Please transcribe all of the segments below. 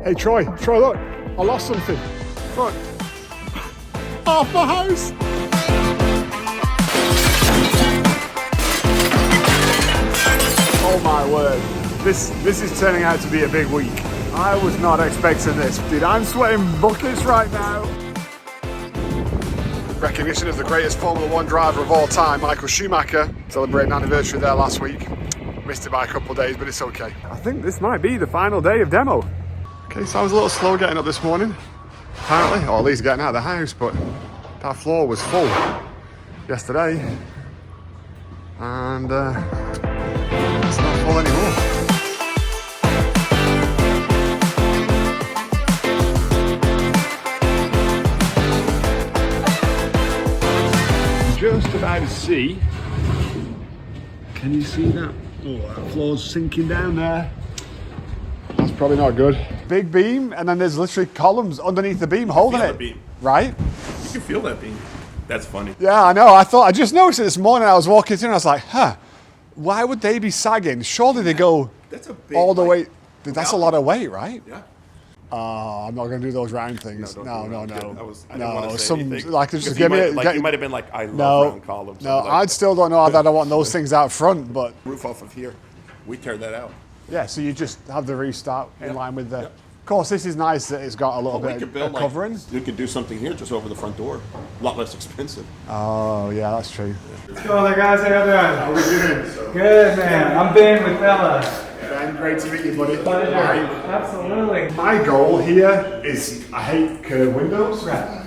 Hey Troy, look, I lost something. Look, half my house. Oh my word, this is turning out to be a big week. I was not expecting this. Dude, I'm sweating buckets right now. Recognition of the greatest Formula 1 driver of all time, Michael Schumacher, celebrating an anniversary there last week. Missed it by a couple of days, but it's okay. I think this might be the final day of demo. Okay, so I was a little slow getting up this morning, apparently, or at least getting out of the house, but that floor was full yesterday, and it's not full anymore. Just about to see, can you see that? Oh, that floor's sinking down there. That's probably not good. Big beam, and then there's literally columns underneath the beam holding it. Beam. Right? You can feel that beam. That's funny. Yeah, I know. I just noticed it this morning. I was walking through and I was like, huh, why would they be sagging? Surely they go That's a big, all the way. That's a lot of weight, right? Yeah. I'm not going to do those round things. No. I didn't want to say Some anything. like just give me you might have been like, I love round columns. No, Like, I still don't know that I want those things out front, but roof off of here. We tear that out. yeah. So you just have the restart in line with the. Yep. Of course, this is nice that it's got a little bit of covering. You could do something here just over the front door. A lot less expensive. Oh yeah, that's true. What's going on, guys? How y'all doing? How are we doing? Good, man. I'm Ben with Bella. Ben, great to meet you, buddy. Pleasure. Absolutely. My goal here is I hate curved windows. Right.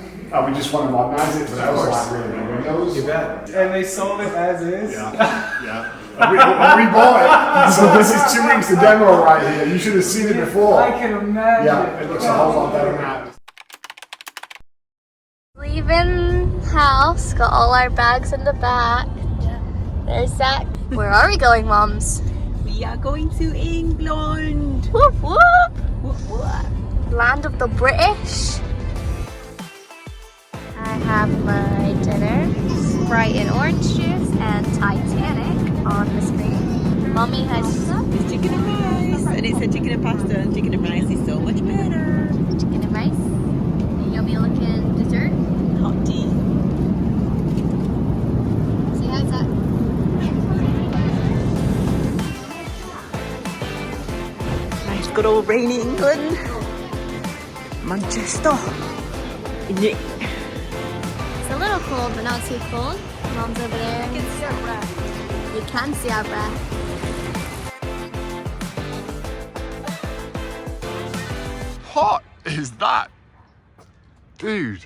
We just want to modernize it, but I also like really big windows. You bet. And they sold it as is. Yeah. We bought it, so this is 2 weeks of demo right here. You should have seen it before. I can imagine. Yeah, it looks a whole lot better now. Leaving house, got all our bags in the back. There's Zach. Where are we going, moms? We are going to England. Whoop whoop! Whoop, whoop. Land of the British. I have my dinner, Sprite and orange juice, and Titanic on the screen. Mommy has It's chicken and rice. And it's a chicken and pasta, and chicken and rice is so much better. chicken and rice. Yummy looking dessert. Hot tea. Say hi, Zach. Nice good old rainy England. Manchester. Yeah. It's a little cold, but not too cold. Mom's over there. You can see our breath. You can see our breath. What is that? Dude.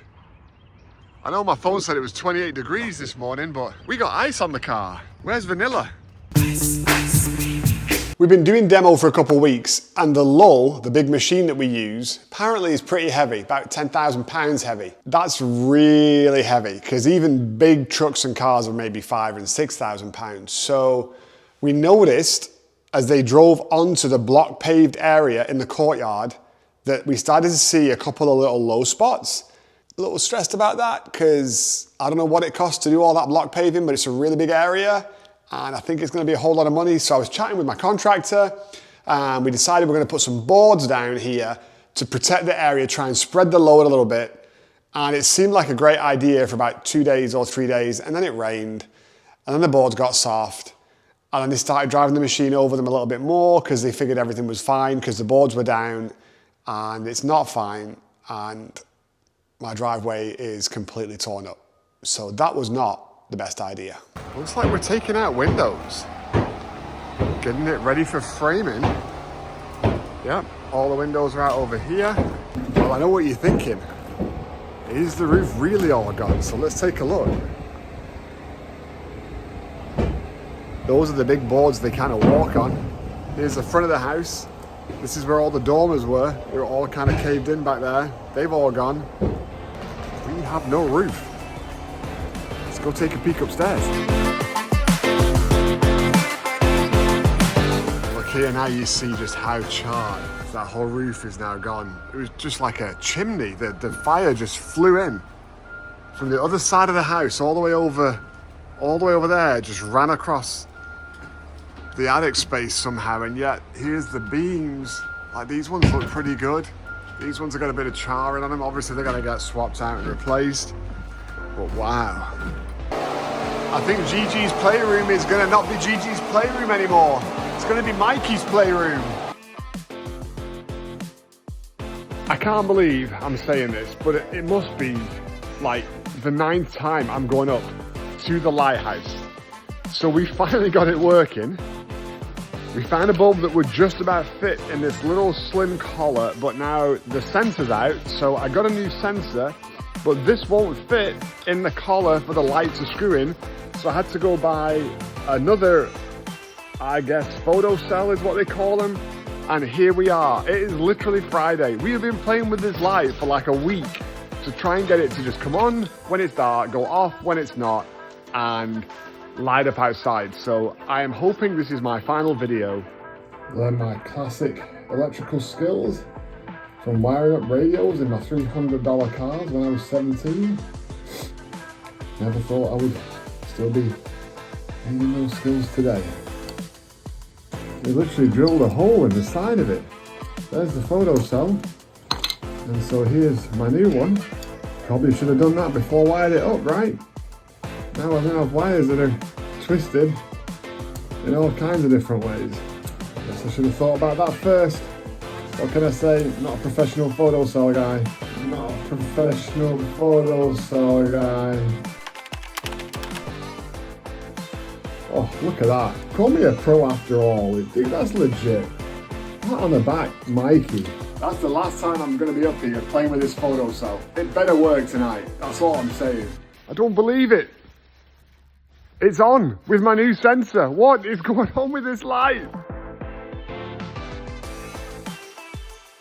I know my phone said it was 28 degrees this morning, but we got ice on the car. Where's Vanilla? We've been doing demo for a couple of weeks, and the lull, the big machine that we use, apparently is pretty heavy, about 10,000 pounds heavy. That's really heavy, because even big trucks and cars are maybe 5,000 and 6,000 pounds. So we noticed as they drove onto the block paved area in the courtyard that we started to see a couple of little low spots. A little stressed about that, because I don't know what it costs to do all that block paving, but it's a really big area. And I think it's going to be a whole lot of money. So I was chatting with my contractor, and we decided we're going to put some boards down here to protect the area, try and spread the load a little bit. And it seemed like a great idea for about 2 days or 3 days, and then it rained, and then the boards got soft, and then they started driving the machine over them a little bit more because they figured everything was fine because the boards were down, and it's not fine, and my driveway is completely torn up. So that was not the best idea. Looks like we're taking out windows, getting it ready for framing. Yep, all the windows are out over here. Well, I know what you're thinking. Is the roof really all gone? So let's take a look. Those are the big boards they kind of walk on. Here's the front of the house. This is where all the dormers were. They were all kind of caved in back there. They've all gone. We have no roof. Let's go take a peek upstairs. Look here, now you see just how charred that whole roof is now gone. It was just like a chimney. The fire just flew in from the other side of the house all the way over there, just ran across the attic space somehow, and yet here's the beams Like these ones look pretty good. These ones have got a bit of charring on them. Obviously they're gonna get swapped out and replaced. But wow. I think Gigi's playroom is gonna not be Gigi's playroom anymore. It's gonna be Mikey's playroom. I can't believe I'm saying this, but it must be like the 9th time I'm going up to the lighthouse. So we finally got it working. We found a bulb that would just about fit in this little slim collar, but now the sensor's out, so I got a new sensor, but this won't fit in the collar for the light to screw in, so I had to go buy another, I guess, photo cell is what they call them, and here we are. It is literally Friday. We have been playing with this light for like a week to try and get it to just come on when it's dark, go off when it's not, and light up outside. So I am hoping this is my final video. Learn my classic electrical skills from wiring up radios in my $300 cars when I was 17. Never thought I would still be using those skills today. We literally drilled a hole in the side of it. There's the photo cell. And so here's my new one. Probably should have done that before I wired it up, right? Now I don't have wires that are twisted in all kinds of different ways. Guess I should have thought about that first. What can I say? Not a professional photo cell guy. Not a professional photo cell guy. Oh, look at that. Call me a pro after all. Dude, that's legit. Pat on the back, Mikey. That's the last time I'm going to be up here playing with this photo cell. It better work tonight. That's all I'm saying. I don't believe it. It's on with my new sensor. What is going on with this light?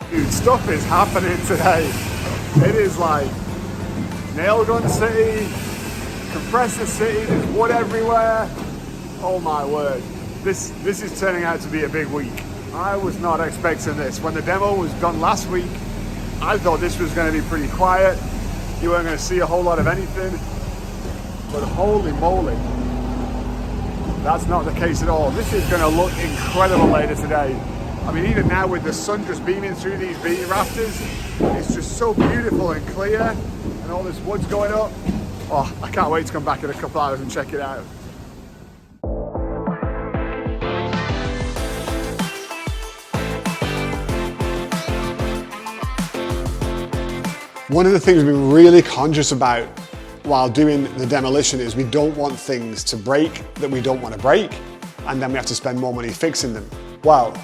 Dude, stuff is happening today. It is like nail gun city, compressor city, there's wood everywhere. Oh my word. This is turning out to be a big week. I was not expecting this. When the demo was done last week, I thought this was going to be pretty quiet. You weren't going to see a whole lot of anything. But holy moly. That's not the case at all. This is going to look incredible later today. I mean, even now with the sun just beaming through these beam rafters, it's just so beautiful and clear, and all this wood's going up. Oh, I can't wait to come back in a couple hours and check it out. One of the things we've been really conscious about while doing the demolition is we don't want things to break that we don't want to break, and then we have to spend more money fixing them. Well,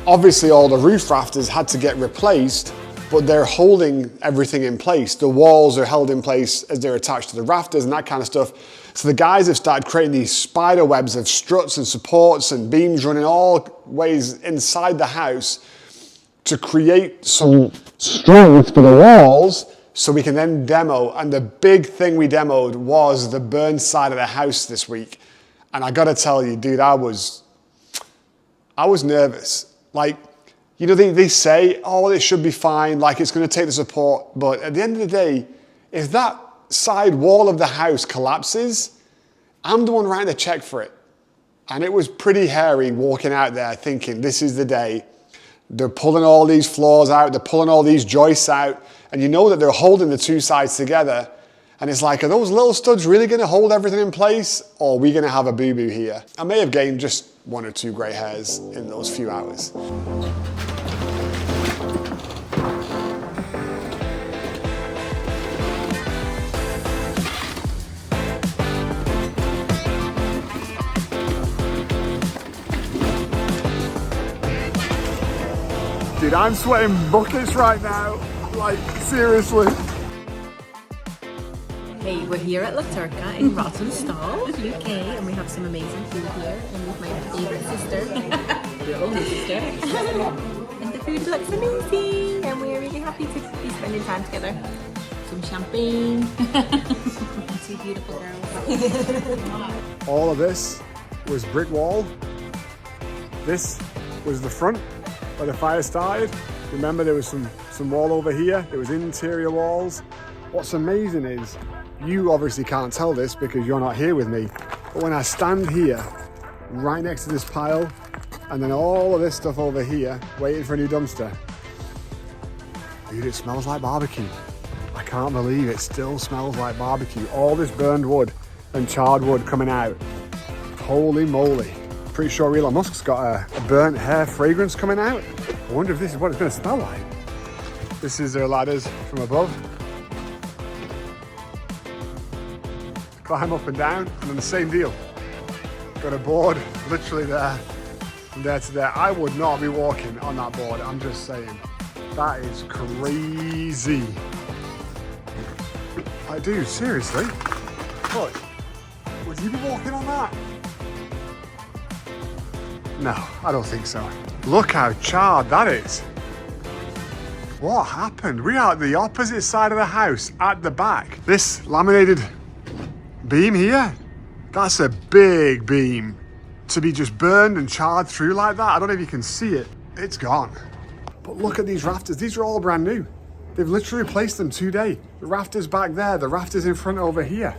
obviously all the roof rafters had to get replaced, but they're holding everything in place. The walls are held in place as they're attached to the rafters and that kind of stuff. So the guys have started creating these spider webs of struts and supports and beams running all ways inside the house to create some strength for the walls so we can then demo. And the big thing we demoed was the burn side of the house this week. And I gotta tell you, dude, I was nervous. Like, you know, they say, oh, it should be fine, like it's gonna take the support. But at the end of the day, if that side wall of the house collapses, I'm the one writing the check for it. And it was pretty hairy walking out there thinking, this is the day. They're pulling all these floors out, they're pulling all these joists out, and you know that they're holding the two sides together. And it's like, are those little studs really gonna hold everything in place? Or are we gonna have a boo-boo here? I may have gained just 1 or 2 gray hairs in those few hours. Dude, I'm sweating buckets right now. Like, seriously. Hey, we're here at La Turca in Rawtenstall, UK, and we have some amazing food here. And with my favourite sister, your older sister. And the food looks amazing, and we're really happy to be spending time together. Some champagne. Two beautiful girls. All of this was brick wall. This was the front where the fire started. Remember, there was some wall over here. There was interior walls. What's amazing is, you obviously can't tell this because you're not here with me, but when I stand here, right next to this pile, And then all of this stuff over here, waiting for a new dumpster. Dude, it smells like barbecue. I can't believe it still smells like barbecue. All this burned wood and charred wood coming out. Holy moly. Pretty sure Elon Musk's got a burnt hair fragrance coming out. I wonder if this is what it's gonna smell like. This is their ladders from above. Climb up and down, and then the same deal. Got a board literally there, from there to there. I would not be walking on that board, I'm just saying. That is crazy. Like, dude, seriously? Look, would you be walking on that? No, I don't think so. Look how charred that is. What happened? We're at the opposite side of the house, at the back. This laminated beam here, that's a big beam. To be just burned and charred through like that, I don't know if you can see it. It's gone. But look at these rafters. These are all brand new. They've literally replaced them today. The rafters back there, the rafters in front over here.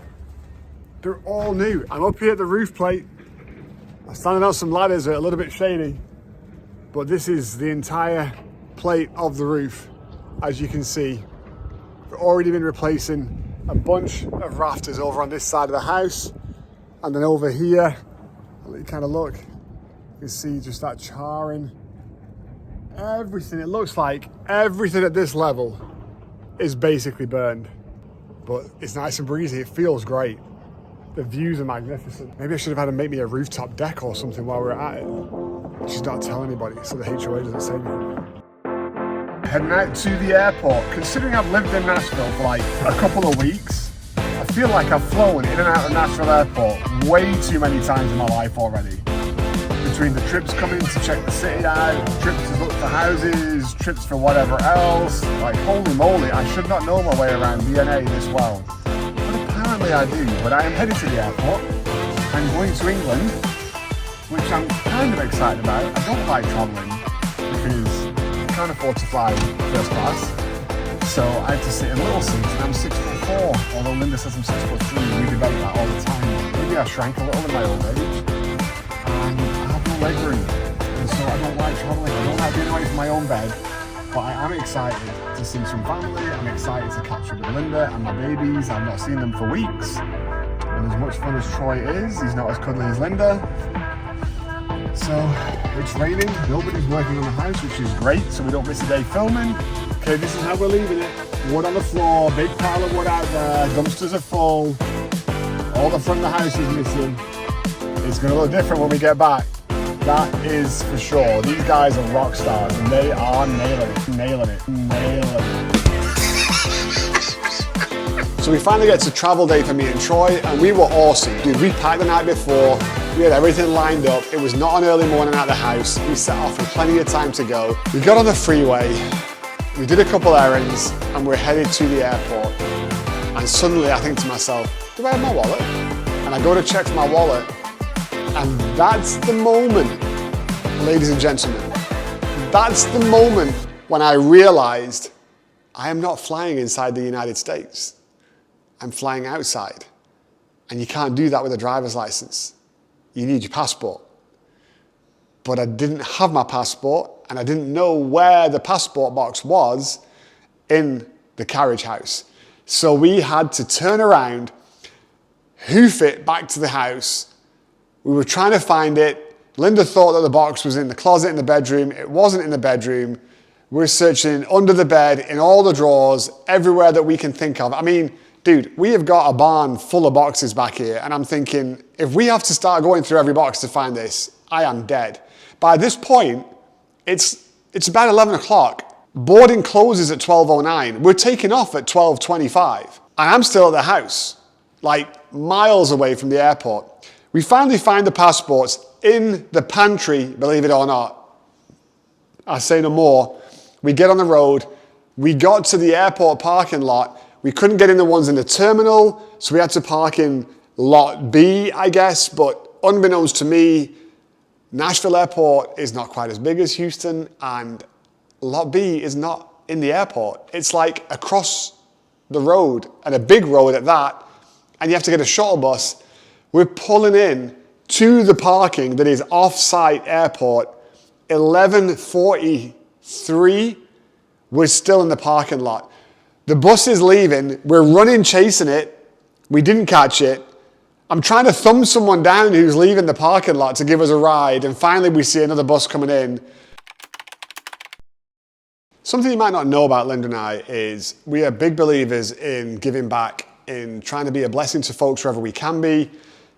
They're all new. I'm up here at the roof plate. I'm standing on some ladders that are a little bit shady, but this is the entire plate of the roof. As you can see, we've already been replacing a bunch of rafters over on this side of the house. And then over here, I'll let you kind of look. You can see just that charring. Everything, it looks like everything at this level is basically burned. But it's nice and breezy, it feels great. The views are magnificent. Maybe I should have had him make me a rooftop deck or something while we're at it. Just not tell anybody so the HOA doesn't say anything. Heading out to the airport. Considering I've lived in Nashville for like a couple of weeks, I feel like I've flown in and out of Nashville airport way too many times in my life already. Between the trips coming to check the city out, trips to look for houses, trips for whatever else. Like, holy moly, I should not know my way around DNA this well. But apparently I do. But I am headed to the airport. I'm going to England, which I'm kind of excited about. I don't like travelling because I can't afford to fly first class. So I have to sit in little seats, and I'm 6'4", although Linda says I'm 6'3". We debate that all the time. Maybe I shrank a little in my old age. And I have no leg room, and so I don't like travelling. I don't like being away from my own bed, but I am excited to see some family. I'm excited to catch up with Linda and my babies. I've not seen them for weeks, and as much fun as Troy is, he's not as cuddly as Linda. So it's raining, nobody's working on the house, which is great, so we don't miss a day filming. Okay, this is how we're leaving it. Wood on the floor, big pile of wood out there, dumpsters are full, all the front of the house is missing. It's going to look different when we get back. That is for sure. These guys are rock stars and they are nailing it, nailing it, nailing it. So we finally get to travel day for me and Troy, and we were awesome. Dude, we packed the night before. We had everything lined up. It was not an early morning at the house. We set off with plenty of time to go. We got on the freeway. We did a couple errands and we're headed to the airport. And suddenly I think to myself, do I have my wallet? And I go to check for my wallet. And that's the moment, ladies and gentlemen, that's the moment when I realized I am not flying inside the United States. I'm flying outside. And you can't do that with a driver's license. You need your passport. But I didn't have my passport, and I didn't know where the passport box was in the carriage house. So we had to turn around, hoof it back to the house. We were trying to find it. Linda thought that the box was in the closet in the bedroom. It wasn't in the bedroom. We're searching under the bed, in all the drawers, everywhere that we can think of. I mean, dude, we have got a barn full of boxes back here, and I'm thinking, if we have to start going through every box to find this, I am dead. By this point, it's about 11 o'clock. Boarding closes at 12:09. We're taking off at 12:25. And I'm still at the house, like miles away from the airport. We finally find the passports in the pantry, believe it or not. I say no more. We get on the road. We got to the airport parking lot. We couldn't get in the ones in the terminal, so we had to park in lot B, I guess. But unbeknownst to me, Nashville Airport is not quite as big as Houston, and lot B is not in the airport. It's like across the road, and a big road at that, and you have to get a shuttle bus. We're pulling in to the parking that is off-site airport, 11:43, we're still in the parking lot. The bus is leaving, we're running chasing it, we didn't catch it. I'm trying to thumb someone down who's leaving the parking lot to give us a ride, and finally we see another bus coming in. Something you might not know about Linda and I is we are big believers in giving back, in trying to be a blessing to folks wherever we can be.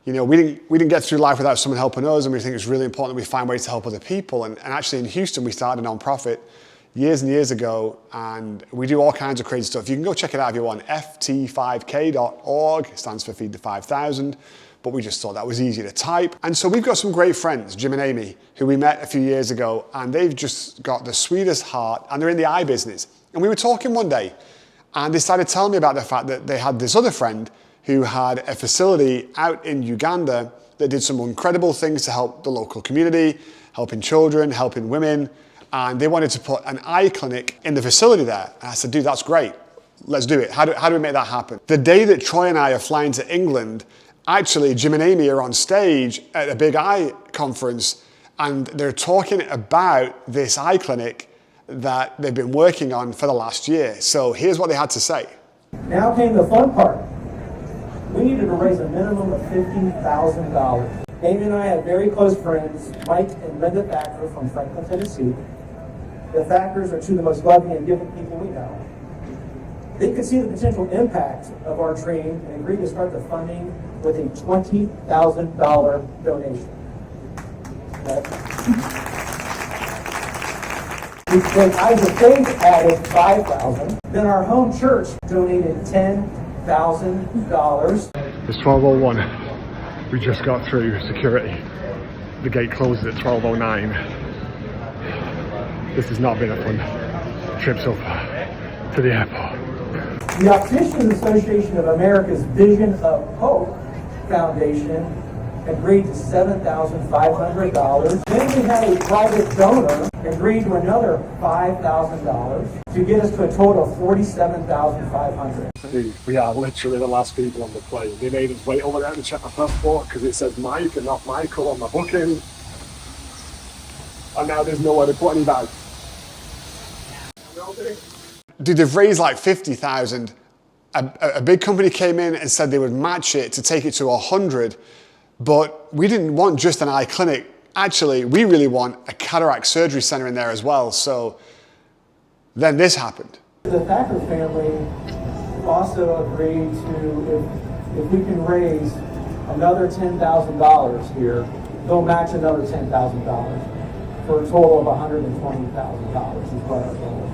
You know, we didn't get through life without someone helping us, and we think it's really important that we find ways to help other people. And actually in Houston, we started a nonprofit years and years ago, and we do all kinds of crazy stuff. You can go check it out if you want, ft5k.org, it stands for Feed the 5,000. But we just thought that was easy to type. And so we've got some great friends, Jim and Amy, who we met a few years ago, and they've just got the sweetest heart, and they're in the eye business. And we were talking one day, and they started telling me about the fact that they had this other friend who had a facility out in Uganda that did some incredible things to help the local community, helping children, helping women, and they wanted to put an eye clinic in the facility there. And I said, dude, that's great. Let's do it. How do we make that happen? The day that Troy and I are flying to England, actually, Jim and Amy are on stage at a big eye conference, and they're talking about this eye clinic that they've been working on for the last year. So here's what they had to say. Now came the fun part. We needed to raise a minimum of $50,000. Amy and I have very close friends, Mike and Linda Thacker from Franklin, Tennessee. The Thackers are two of the most loving and giving people we know. They could see the potential impact of our dream and agreed to start the funding with a $20,000 donation. Okay. Then Eyes of Faith added $5,000. Then our home church donated $10,000. It's 12:01. We just got through security. The gate closes at 12:09. This has not been a fun trip so far to the airport. The Opticians Association of America's Vision of Hope Foundation agreed to $7,500. Then we had a private donor agreed to another $5,000 to get us to a total of $47,500. We are literally the last people on the plane. They made us wait over there to check my passport because it says Mike and not Michael on my booking. And now there's nowhere to put any bags. Dude, they've raised like 50,000. A big company came in and said they would match it to take it to 100, but we didn't want just an eye clinic. Actually, we really want a cataract surgery center in there as well. So then this happened. The Thacker family also agreed to, if we can raise another $10,000 here, they'll match another $10,000 for a total of $120,000 is what our goal is.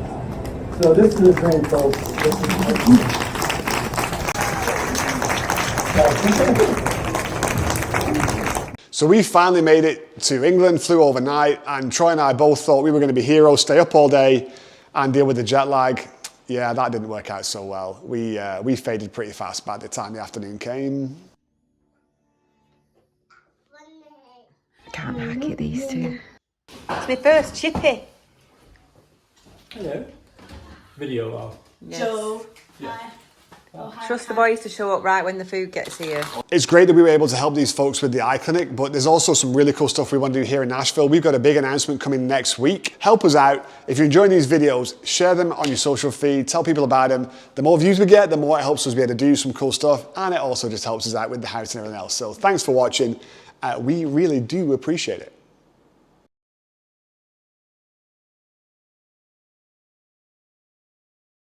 So this is the dream, folks. So we finally made it to England, flew overnight, and Troy and I both thought we were going to be heroes, stay up all day and deal with the jet lag. Yeah, that didn't work out so well. We faded pretty fast by the time the afternoon came. Can't hack it, these two. It's my first chippy. Hello. Video of. Yes. So, Trust the boys to show up right when the food gets here. It's great that we were able to help these folks with the eye clinic, but there's also some really cool stuff we want to do here in Nashville. We've got a big announcement coming next week. Help us out. If you're enjoying these videos, share them on your social feed, tell people about them. The more views we get, the more it helps us be able to do some cool stuff, and it also just helps us out with the house and everything else. So thanks for watching. We really do appreciate it.